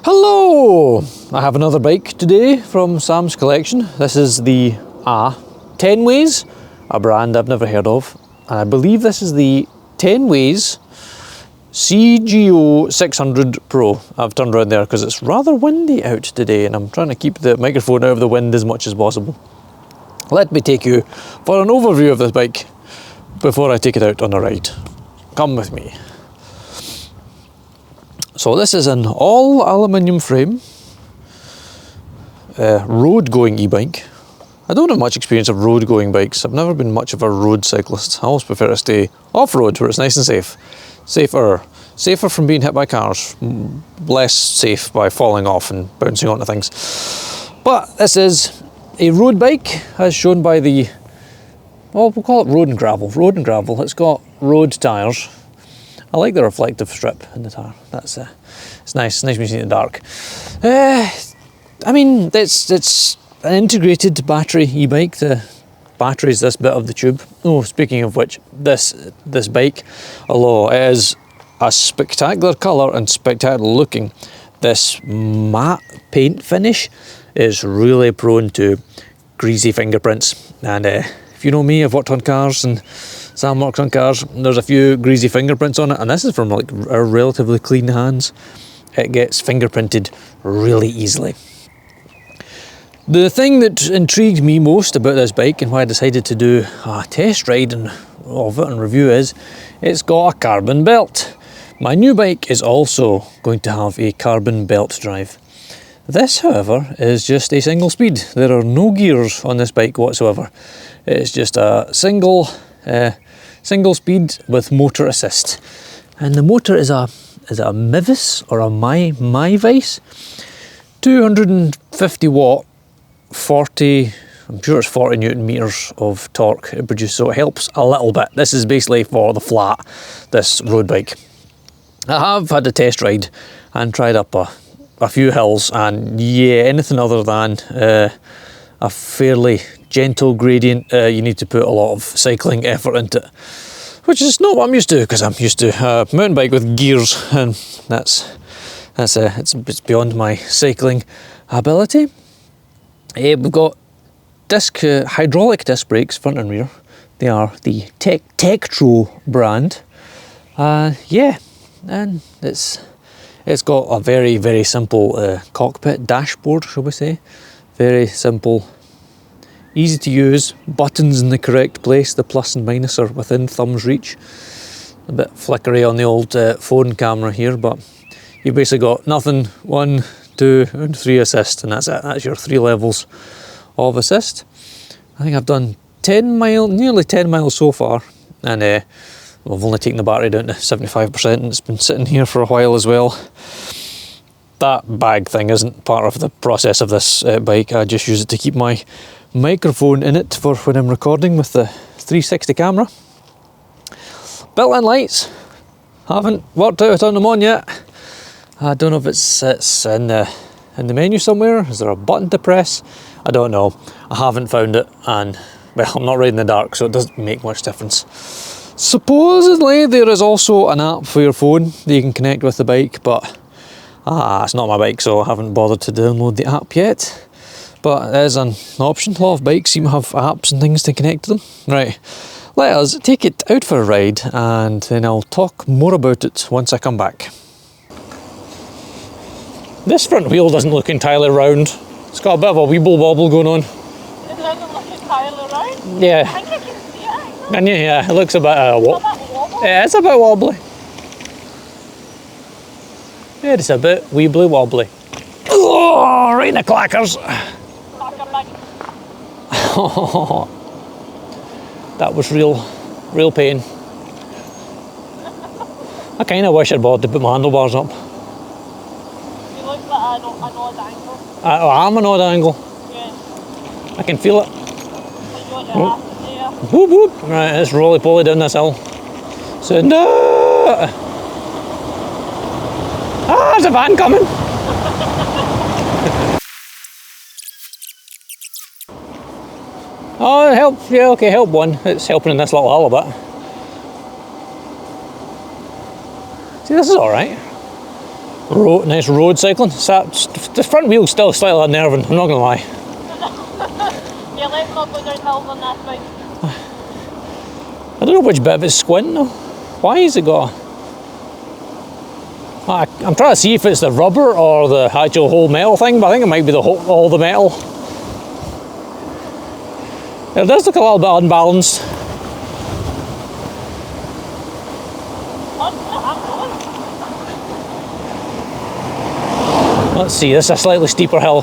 Hello! I have another bike today from Sam's collection. This is the Tenways, a brand I've never heard of. And I believe this is the Tenways CGO600 Pro. I've turned around there because it's rather windy out today and I'm trying to keep the microphone out of the wind as much as possible. Let me take you for an overview of this bike before I take it out on a ride. Come with me. So this is an all aluminium frame, road going e-bike. I don't have much experience of road going bikes. I've never been much of a road cyclist. I always prefer to stay off road where it's nice and safe. Safer from being hit by cars, less safe by falling off and bouncing onto things. But this is a road bike as shown by the, well, we'll call it road and gravel. It's got road tyres. I like the reflective strip in the tyre. That's it's nice when you see it in the dark. I mean, it's an integrated battery e-bike. The battery is this bit of the tube. Oh, speaking of which, this bike, although it is a spectacular colour and spectacular looking, this matte paint finish is really prone to greasy fingerprints. And if you know me, I've worked on cars and Sam works on cars. There's a few greasy fingerprints on it, and this is from like our relatively clean hands. It gets fingerprinted really easily. The thing that intrigued me most about this bike and why I decided to do a test ride of it and review is it's got a carbon belt. My new bike is also going to have a carbon belt drive. This, however, is just a single speed. There are no gears on this bike whatsoever. It's just a single speed with motor assist. And the motor is a Mivis or a MyVice, 250 watt, 40, I'm sure it's 40 Newton meters of torque it produces, so it helps a little bit. This is basically for the flat, this road bike. I have had a test ride and tried up a few hills, and yeah, anything other than a fairly gentle gradient, you need to put a lot of cycling effort into it, which is not what I'm used to, because I'm used to a mountain bike with gears, and it's beyond my cycling ability. We've got hydraulic disc brakes, front and rear. They are the Tektro brand. Yeah, and it's got a very, very simple cockpit dashboard, shall we say. Very simple, easy to use, buttons in the correct place. The plus and minus are within thumb's reach. A bit flickery on the old phone camera here, but you've basically got nothing, 1, 2 and 3 assist, and that's it. That's your 3 levels of assist. I think I've done nearly 10 miles so far, and I've only taken the battery down to 75%, and it's been sitting here for a while as well. That bag thing isn't part of the process of this bike. I just use it to keep my microphone in it for when I'm recording with the 360 camera. Built-in lights, haven't worked out how to turn them on yet. I don't know if it's in the menu somewhere. Is there a button to press? I don't know. I haven't found it, and well, I'm not riding in the dark, so it doesn't make much difference. Supposedly there is also an app for your phone that you can connect with the bike, but it's not my bike, so I haven't bothered to download the app yet. But it is an option. A lot of bikes seem to have apps and things to connect to them. Right, let us take it out for a ride, and then I'll talk more about it once I come back. This front wheel doesn't look entirely round. It's got a bit of a weeble wobble going on. It doesn't look entirely round? Yeah. I think I can see it actually. Can you? Yeah, it looks a bit wobbly. Yeah, it's a bit wobbly. Yeah, it's a bit weebly wobbly. Oh, right in the clackers. That was real pain. I kind of wish I'd bothered to put my handlebars up. You look like an odd angle. I'm an odd angle. Yeah. I can feel it. Whoop whoop. Right, it's roly-poly down this hill. So, no! There's a van coming! Oh, help, yeah, okay, help one. It's helping in this little hill a bit. See, this is alright. Nice road cycling. The front wheel's still slightly unnerving, I'm not going to lie. Yeah, let's not go down hills on this bike. I don't know which bit of it's squinting though. Why has it got I'm trying to see if it's the rubber or the actual whole metal thing, but I think it might be all the metal. It does look a little bit unbalanced. Let's see, this is a slightly steeper hill.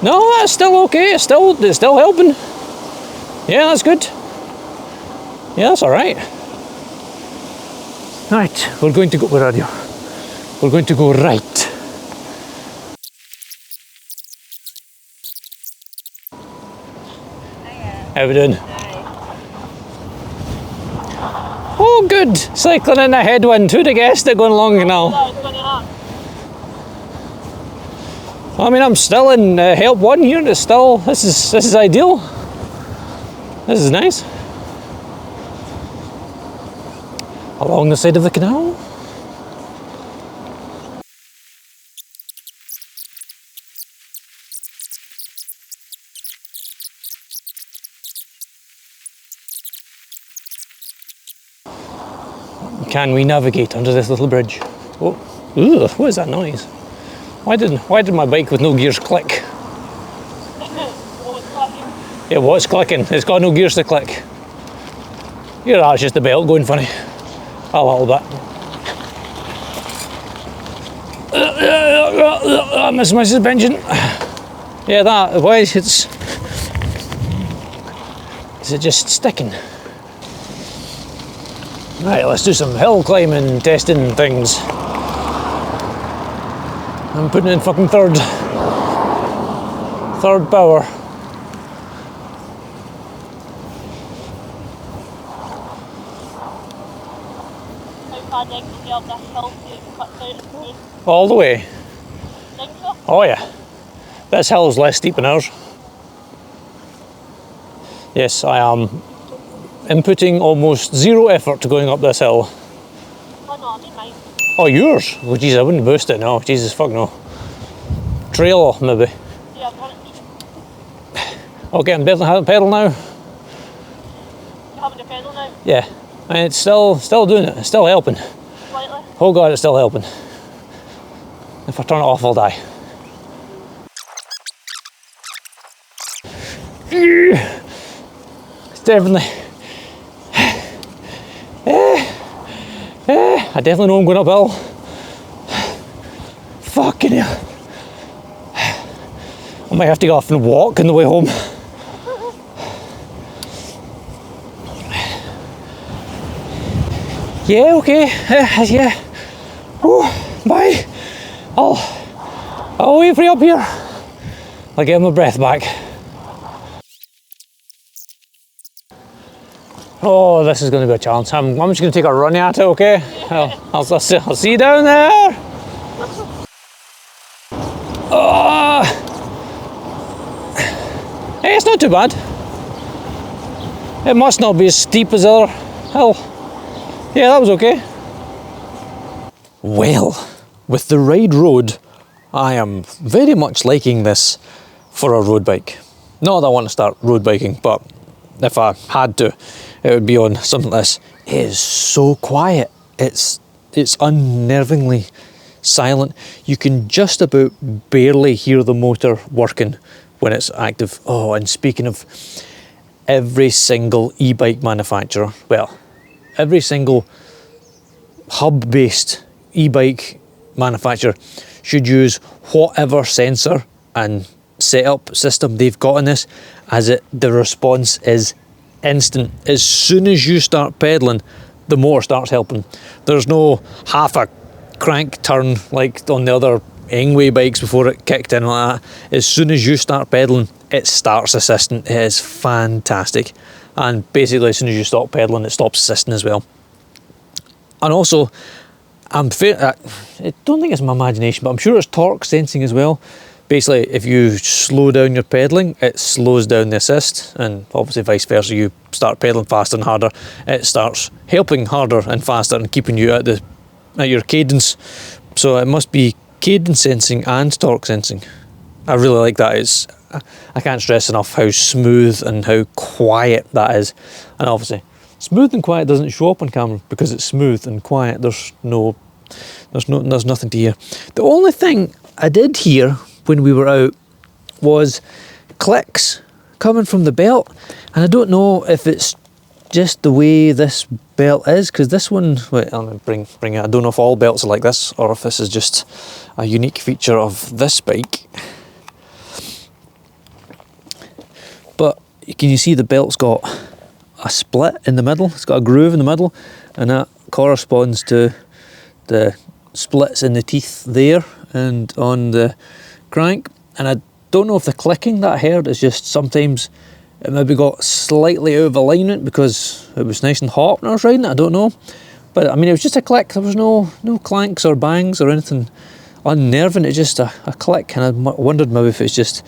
No, that's still okay, it's still helping. Yeah, that's good. Yeah, that's alright. Right, we're going to go, where are you? We're going to go right. How we doing? Oh good, cycling in a headwind, who'd have guessed it going long now? I mean, I'm still in help 1 here, it's still, this is ideal. This is nice. Along the side of the canal. Can we navigate under this little bridge? Oh, ugh, what is that noise? Why did my bike with no gears click? It was clicking. It's got no gears to click. Yeah, that's just the belt going funny. A little bit. I missed my suspension. Yeah, that, why is it just sticking? Right, let's do some hill climbing, testing things. I'm putting in fucking third power. How far down can you up this hill to cut down and through? All the way. Think so? Oh yeah. This hill is less steep than ours. Yes, I am inputting almost zero effort to going up this hill. Oh no, I mean mine. Oh, yours? Oh geez, I wouldn't boost it, no. Jesus, fuck no. Trail maybe. Yeah, I've got it. Okay, I'm pedal now. You having to pedal now? Yeah, and it's still doing it. It's still helping. Slightly? Oh god, it's still helping. If I turn it off, I'll die. It's definitely... I definitely know I'm going uphill. Fucking hell. I might have to go off and walk on the way home. Yeah, okay. Yeah. Oh, bye. I'll wait for you up here. I'll get my breath back. Oh, this is going to be a challenge. I'm just going to take a run at it, okay? I'll see you down there. Oh. Hey, it's not too bad. It must not be as steep as the other hill. Yeah, that was okay. Well, with the Ride Road, I am very much liking this for a road bike. Not that I want to start road biking, but if I had to, it would be on something like this. It is so quiet. It's unnervingly silent. You can just about barely hear the motor working when it's active. Oh, and speaking of, every single e-bike manufacturer, well, every single hub-based e-bike manufacturer should use whatever sensor and setup system they've got in this, as the response is instant. As soon as you start pedaling, the motor starts helping. There's no half a crank turn like on the other Engway bikes before it kicked in like that. As soon as you start pedaling, it starts assisting. It is fantastic. And basically as soon as you stop pedaling, it stops assisting as well. And also, I don't think it's my imagination, but I'm sure it's torque sensing as well. Basically, if you slow down your pedaling, it slows down the assist, and obviously vice versa. You start pedaling faster and harder, it starts helping harder and faster and keeping you at your cadence. So it must be cadence sensing and torque sensing. I really like that. I can't stress enough how smooth and how quiet that is. And obviously, smooth and quiet doesn't show up on camera because it's smooth and quiet. There's nothing to hear. The only thing I did hear when we were out was clicks coming from the belt, and I don't know if it's just the way this belt is, because this one, wait, I'm gonna bring it. I don't know if all belts are like this or if this is just a unique feature of this bike. But can you see the belt's got a split in the middle? It's got a groove in the middle, and that corresponds to the splits in the teeth there and on the crank. And I don't know if the clicking that I heard is just sometimes it maybe got slightly out of alignment because it was nice and hot when I was riding it. I don't know, but I mean, it was just a click. There was no clanks or bangs or anything unnerving. It's just a click, and I wondered maybe if it's just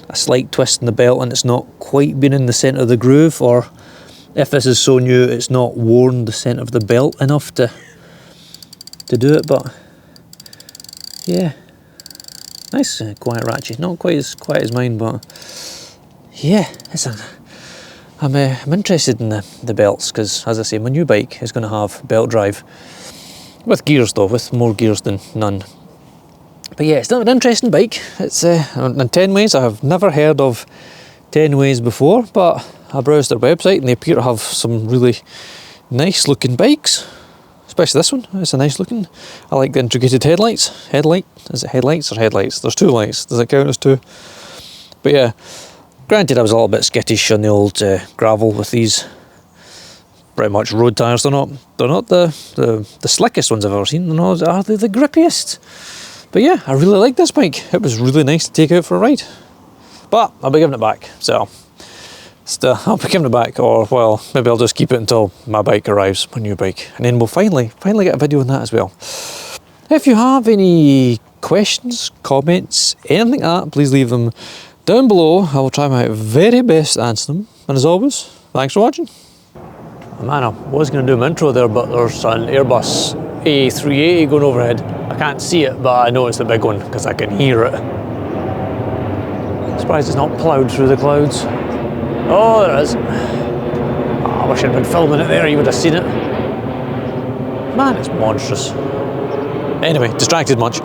a slight twist in the belt and it's not quite been in the centre of the groove, or if this is so new it's not worn the centre of the belt enough to do it. But yeah, nice quiet ratchet, not quite as quiet as mine, but yeah, I'm interested in the belts, because as I say, my new bike is going to have belt drive with gears though, with more gears than none. But yeah, it's not an interesting bike. It's on Tenways. I have never heard of Tenways before, but I browsed their website and they appear to have some really nice looking bikes, especially this one. It's a nice looking. I like the integrated headlights. Is it headlights or headlights? There's two lights. Does it count as two? But yeah, granted I was a little bit skittish on the old gravel with these pretty much road tyres. They're not the slickest ones I've ever seen. Are they the grippiest? But yeah, I really like this bike. It was really nice to take out for a ride. But I'll be giving it back. So I'll be giving it back, or well, maybe I'll just keep it until my bike arrives, my new bike, and then we'll finally get a video on that as well. If you have any questions, comments, anything like that, please leave them down below. I will try my very best to answer them. And as always, thanks for watching. Man, I was going to do my intro there, but there's an Airbus A380 going overhead. I can't see it, but I know it's the big one because I can hear it. Surprised it's not ploughed through the clouds. Oh, there it is. Oh, I wish I'd been filming it there, you would have seen it. Man, it's monstrous. Anyway, distracted much.